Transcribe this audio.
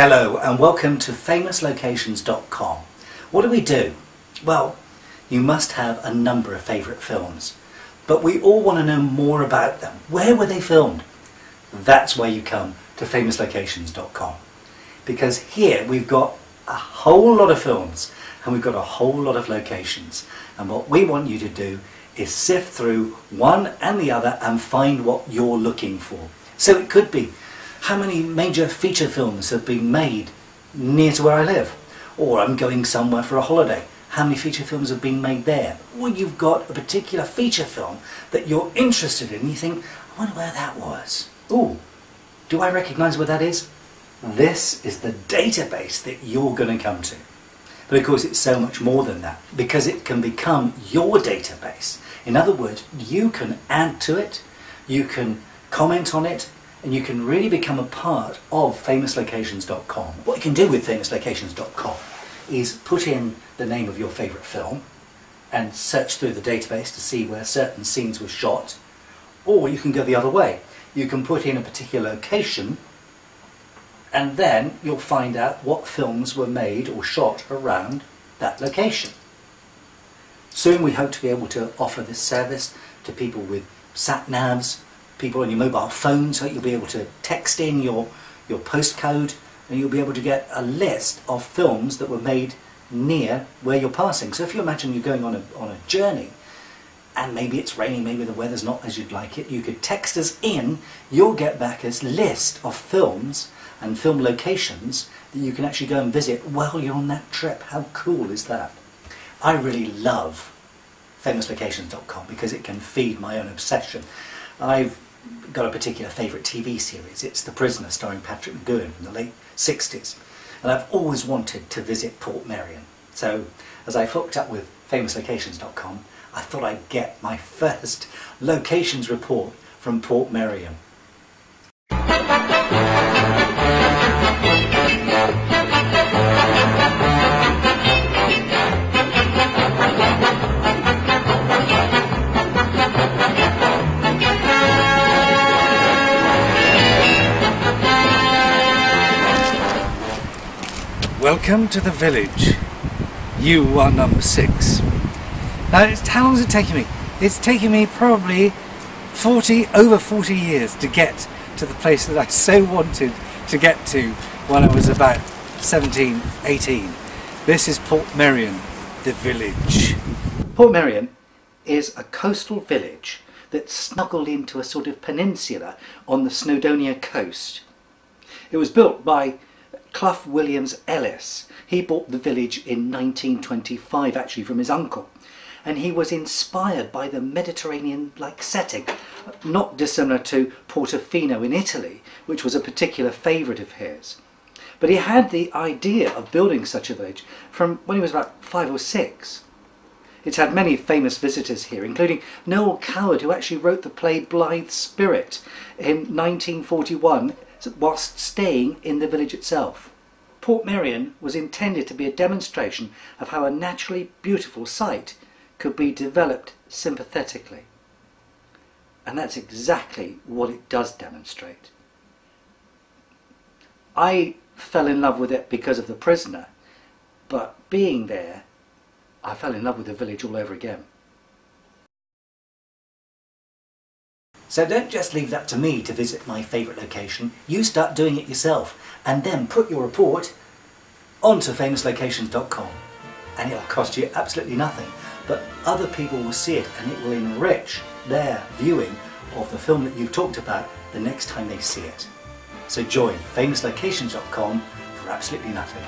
Hello and welcome to famouslocations.com. What do we do? Well, you must have a number of favourite films, but we all want to know more about them. Where were they filmed? That's why you come to famouslocations.com, because here we've got a whole lot of films and we've got a whole lot of locations, and what we want you to do is sift through one and the other and find what you're looking for. So it could be, how many major feature films have been made near to where I live? Or I'm going somewhere for a holiday. How many feature films have been made there? Or you've got a particular feature film that you're interested in and you think, I wonder where that was. Ooh, do I recognise where that is? This is the database that you're going to come to. But of course it's so much more than that, because it can become your database. In other words, you can add to it, you can comment on it, and you can really become a part of famouslocations.com. What you can do with famouslocations.com is put in the name of your favourite film and search through the database to see where certain scenes were shot, or you can go the other way. You can put in a particular location and then you'll find out what films were made or shot around that location. Soon we hope to be able to offer this service to people with sat-navs, people on your mobile phone, so you'll be able to text in your postcode and you'll be able to get a list of films that were made near where you're passing. So if you imagine you're going on a journey and maybe it's raining, maybe the weather's not as you'd like it, you could text us in, you'll get back a list of films and film locations that you can actually go and visit while you're on that trip. How cool is that? I really love famouslocations.com because it can feed my own obsession. I've got a particular favourite TV series. It's The Prisoner, starring Patrick McGoohan from the late 60s. And I've always wanted to visit Portmeirion. So as I hooked up with famouslocations.com, I thought I'd get my first locations report from Portmeirion. Welcome to the village. You are number 6. Now, how long is it taking me? It's taking me probably over 40 years to get to the place that I so wanted to get to when I was about 17, 18. This is Portmeirion, the village. Portmeirion is a coastal village that's snuggled into a sort of peninsula on the Snowdonia coast. It was built by Clough Williams Ellis. He bought the village in 1925, actually from his uncle, and he was inspired by the Mediterranean-like setting, not dissimilar to Portofino in Italy, which was a particular favourite of his. But he had the idea of building such a village from when he was about 5 or 6. It's had many famous visitors here, including Noel Coward, who actually wrote the play Blithe Spirit in 1941 whilst staying in the village itself. Portmeirion was intended to be a demonstration of how a naturally beautiful site could be developed sympathetically. And that's exactly what it does demonstrate. I fell in love with it because of The Prisoner, but being there, I fell in love with the village all over again. So don't just leave that to me to visit my favourite location. You start doing it yourself and then put your report onto famouslocations.com, and it'll cost you absolutely nothing, but other people will see it and it will enrich their viewing of the film that you've talked about the next time they see it. So join famouslocations.com for absolutely nothing.